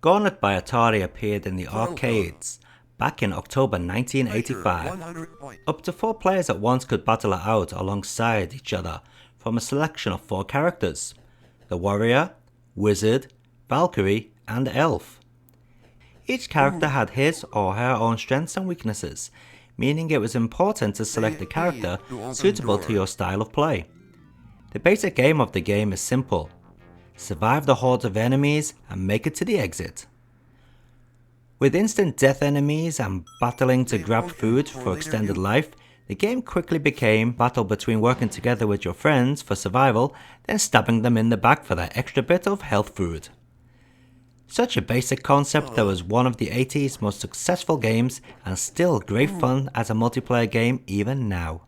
Gauntlet by Atari appeared in the arcades back in October 1985. Up to 4 players at once could battle it out alongside each other from a selection of 4 characters: the Warrior, Wizard, Valkyrie, and Elf. Each character had his or her own strengths and weaknesses, meaning it was important to select a character suitable to your style of play. The basic aim of the game is simple: survive the hordes of enemies and make it to the exit. With instant death enemies and battling to grab food for extended life, the game quickly became a battle between working together with your friends for survival, then stabbing them in the back for that extra bit of health food. Such a basic concept that was one of the 80s most successful games and still great fun as a multiplayer game even now.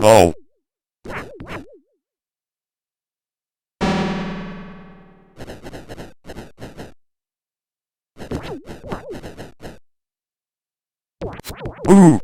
Oh. Ooh.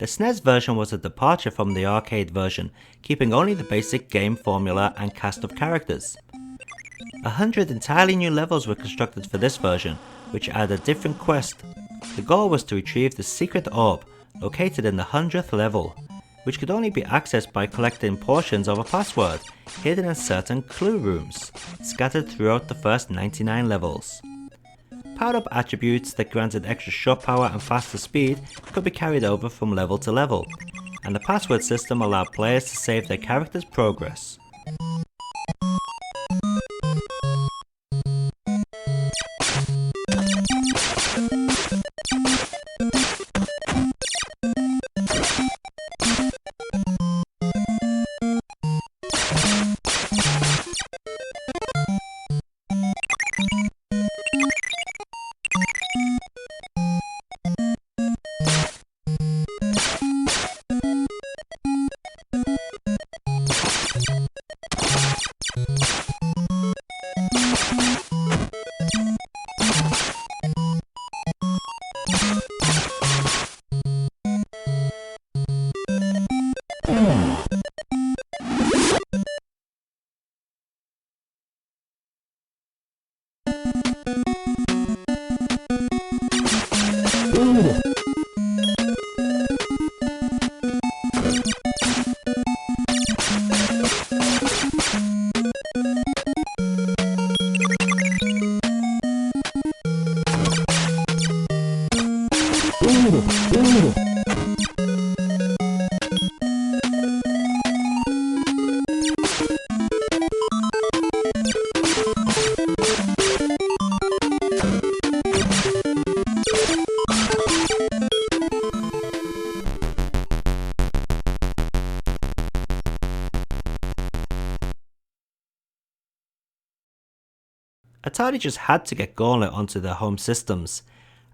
The SNES version was a departure from the arcade version, keeping only the basic game formula and cast of characters. 100 entirely new levels were constructed for this version, which added a different quest. The goal was to retrieve the secret orb, located in the 100th level, which could only be accessed by collecting portions of a password, hidden in certain clue rooms, scattered throughout the first 99 levels. Powered-up attributes that granted extra shot power and faster speed could be carried over from level to level, and the password system allowed players to save their character's progress. Atari just had to get Gauntlet onto their home systems,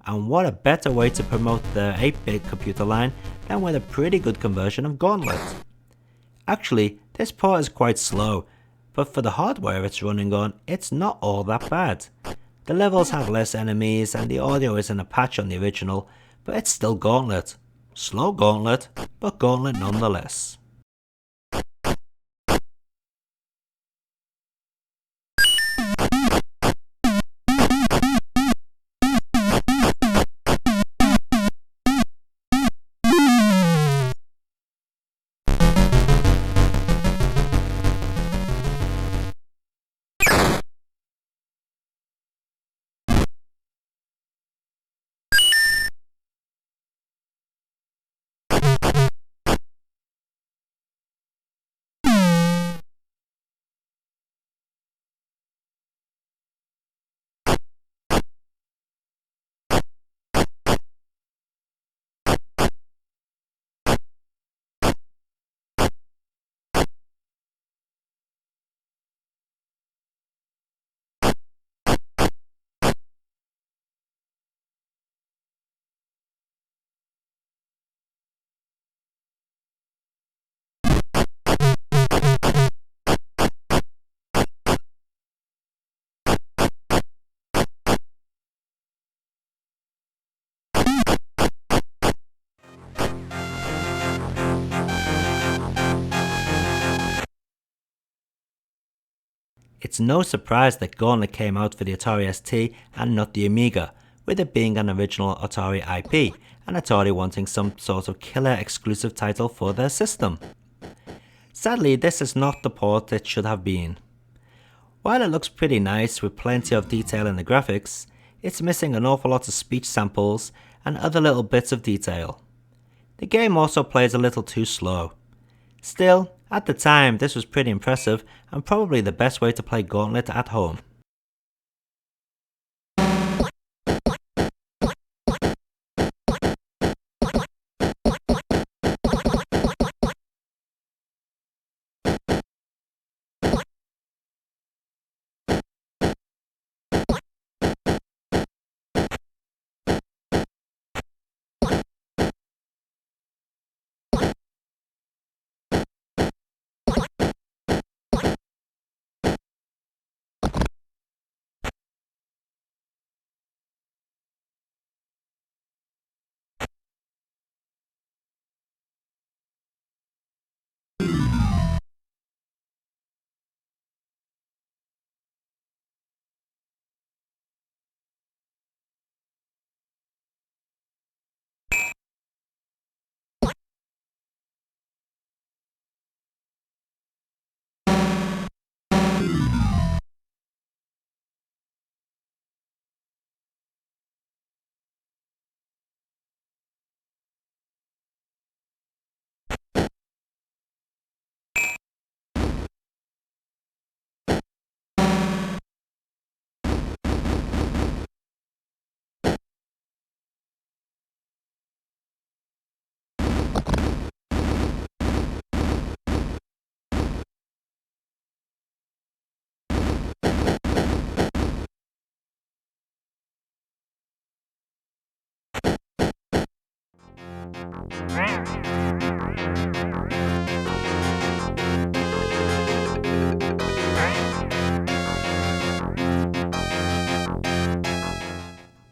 and what a better way to promote their 8-bit computer line than with a pretty good conversion of Gauntlet. Actually, This port is quite slow, but for the hardware it's running on, it's not all that bad. The levels have less enemies and the audio isn't a patch on the original, but it's still Gauntlet. Slow Gauntlet, but Gauntlet nonetheless. It's no surprise that Gauntlet came out for the Atari ST and not the Amiga, with it being an original Atari IP, and Atari wanting some sort of killer exclusive title for their system. Sadly, this is not the port it should have been. While it looks pretty nice with plenty of detail in the graphics, it's missing an awful lot of speech samples and other little bits of detail. The game also plays a little too slow. Still, at the time this was pretty impressive and probably the best way to play Gauntlet at home.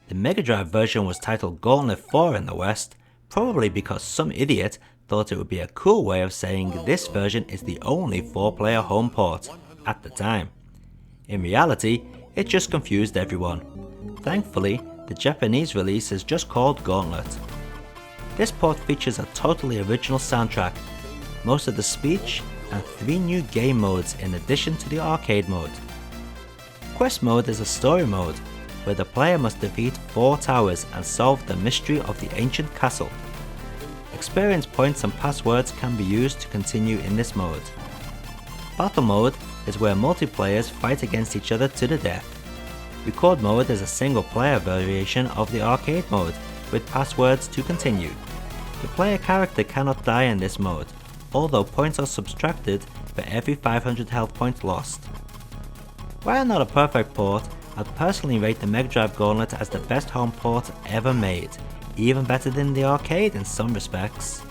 The Mega Drive version was titled Gauntlet 4 in the West, probably because some idiot thought it would be a cool way of saying this version is the only 4-player home port at the time. In reality, it just confused everyone. Thankfully, the Japanese release is just called Gauntlet. This port features a totally original soundtrack, most of the speech, and 3 new game modes in addition to the arcade mode. Quest mode is a story mode, where the player must defeat 4 towers and solve the mystery of the ancient castle. Experience points and passwords can be used to continue in this mode. Battle mode is where multiplayers fight against each other to the death. Record mode is a single player variation of the arcade mode, with passwords to continue. The player character cannot die in this mode, although points are subtracted for every 500 health points lost. While not a perfect port, I'd personally rate the Mega Drive Gauntlet as the best home port ever made, even better than the arcade in some respects.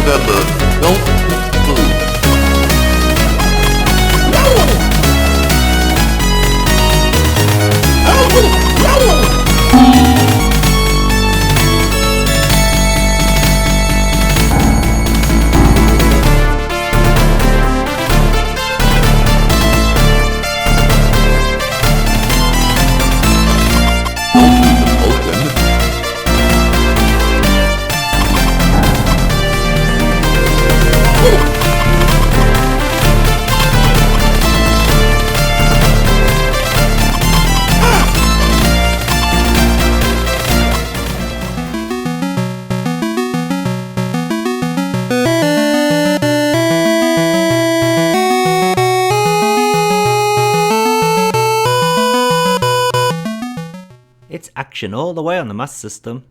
November, don't move. It's action all the way on the Master System.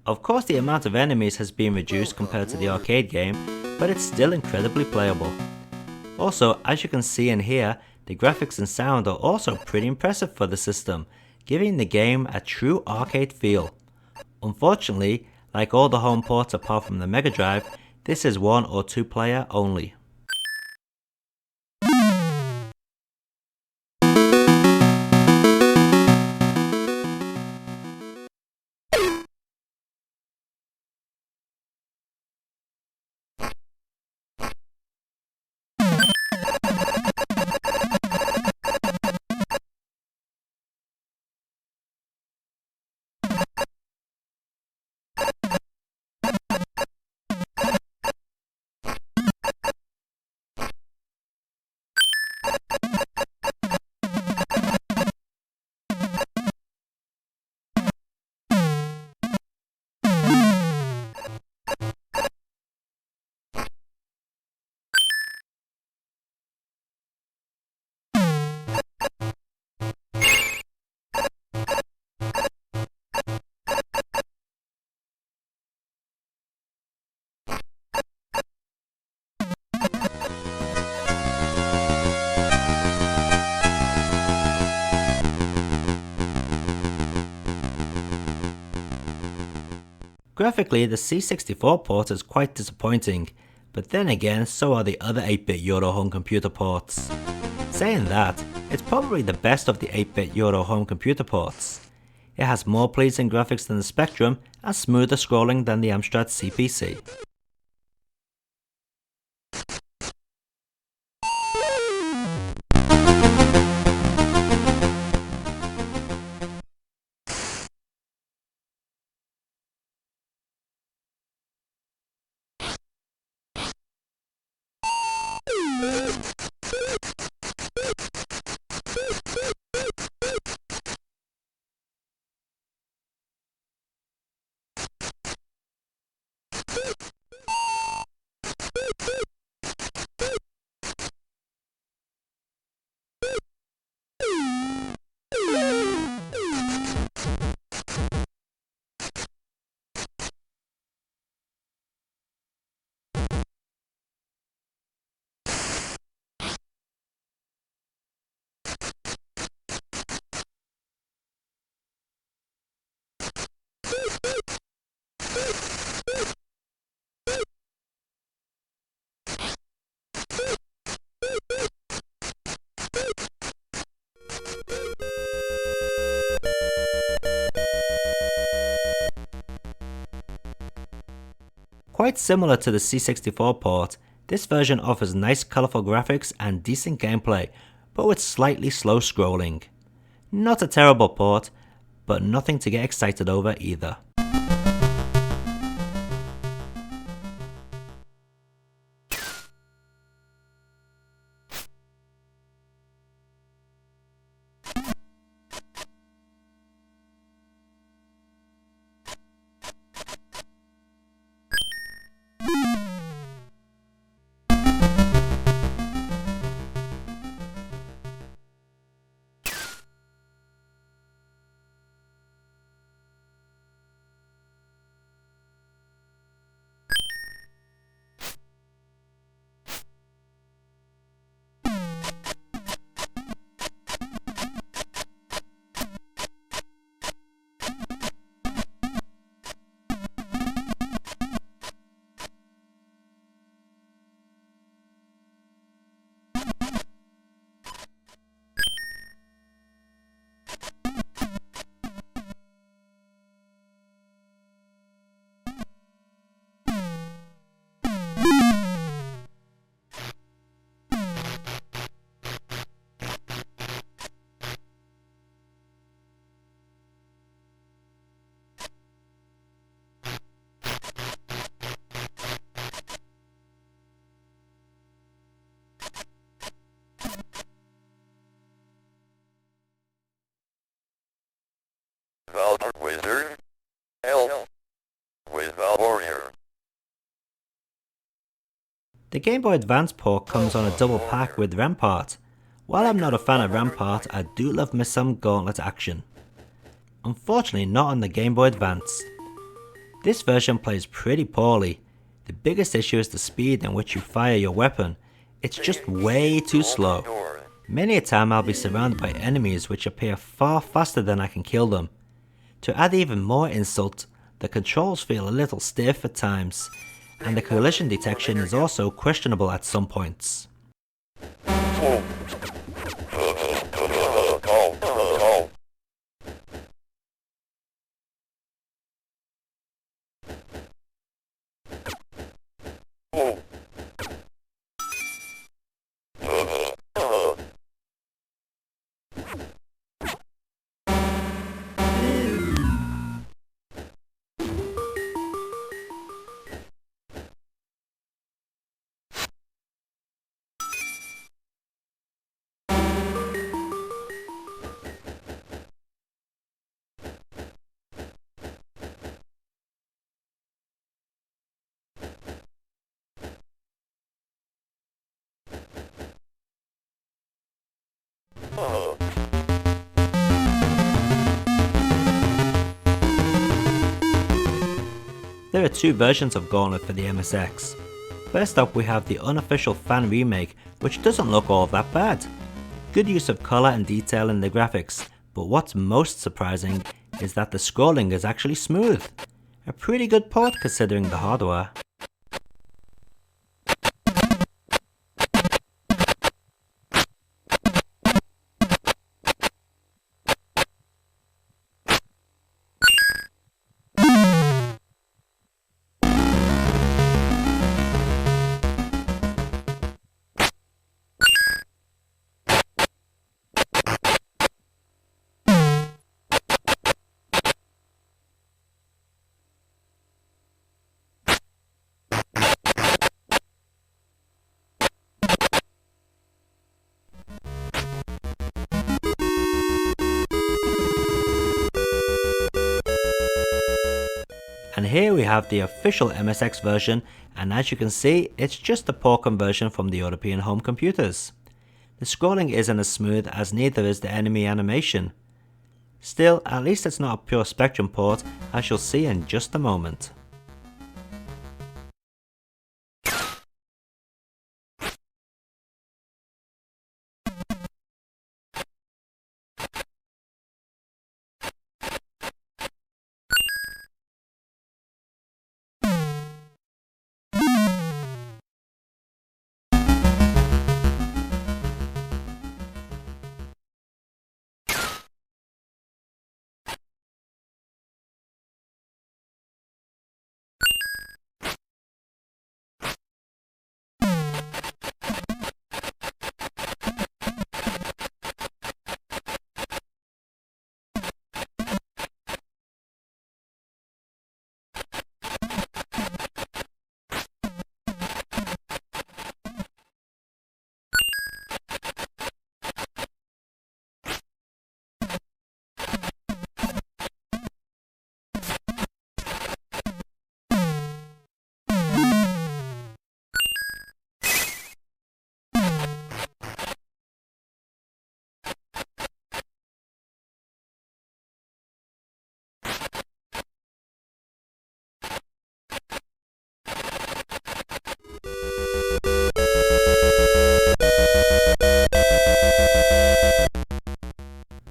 Of course the amount of enemies has been reduced compared to the arcade game, but it's still incredibly playable. Also, as you can see and hear, the graphics and sound are also pretty impressive for the system, giving the game a true arcade feel. Unfortunately, like all the home ports apart from the Mega Drive, this is 1 or 2 player only. Graphically, the C64 port is quite disappointing, but then again, so are the other 8-bit Euro home computer ports. Saying that, it's probably the best of the 8-bit Euro home computer ports. It has more pleasing graphics than the Spectrum and smoother scrolling than the Amstrad CPC. Quite similar to the C64 port, this version offers nice colourful graphics and decent gameplay, but with slightly slow scrolling. Not a terrible port, but nothing to get excited over either. with a warrior. The Game Boy Advance port comes on a double pack with Rampart. While I'm not a fan of Rampart, I do love me some Gauntlet action. Unfortunately not on the Game Boy Advance. This version plays pretty poorly. The biggest issue is the speed in which you fire your weapon. It's just way too slow. Many a time I'll be surrounded by enemies which appear far faster than I can kill them. To add even more insult, the controls feel a little stiff at times, and the collision detection is also questionable at some points. There are two versions of Gauntlet for the MSX. First up we have the unofficial fan remake, which doesn't look all that bad. Good use of colour and detail in the graphics, but what's most surprising is that the scrolling is actually smooth. A pretty good port considering the hardware. And here we have the official MSX version, and as you can see, it's just a port conversion from the European home computers. The scrolling isn't as smooth as neither is the enemy animation. Still, at least it's not a pure Spectrum port, as you'll see in just a moment.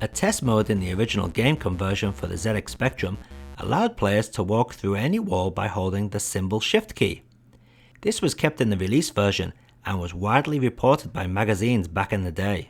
A test mode in the original game conversion for the ZX Spectrum allowed players to walk through any wall by holding the symbol Shift key. This was kept in the release version and was widely reported by magazines back in the day.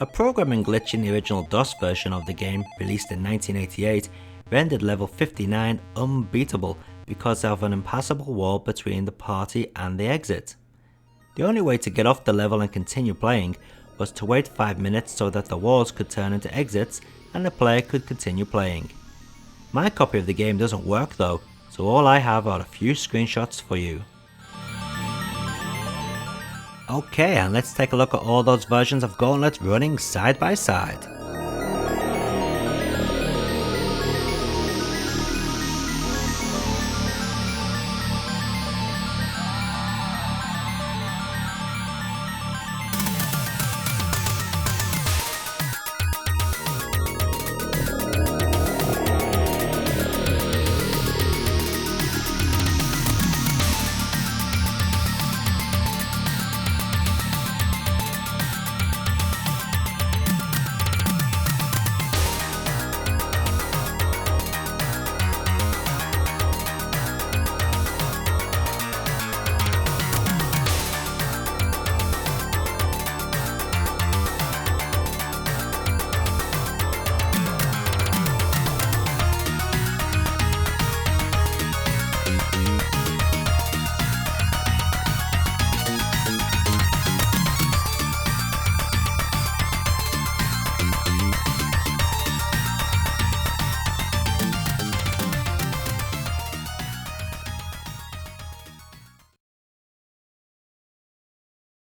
A programming glitch in the original DOS version of the game, released in 1988, rendered level 59 unbeatable because of an impassable wall between the party and the exit. The only way to get off the level and continue playing was to wait 5 minutes so that the walls could turn into exits and the player could continue playing. My copy of the game doesn't work though, so all I have are a few screenshots for you. Okay, and let's take a look at all those versions of Gauntlet running side by side.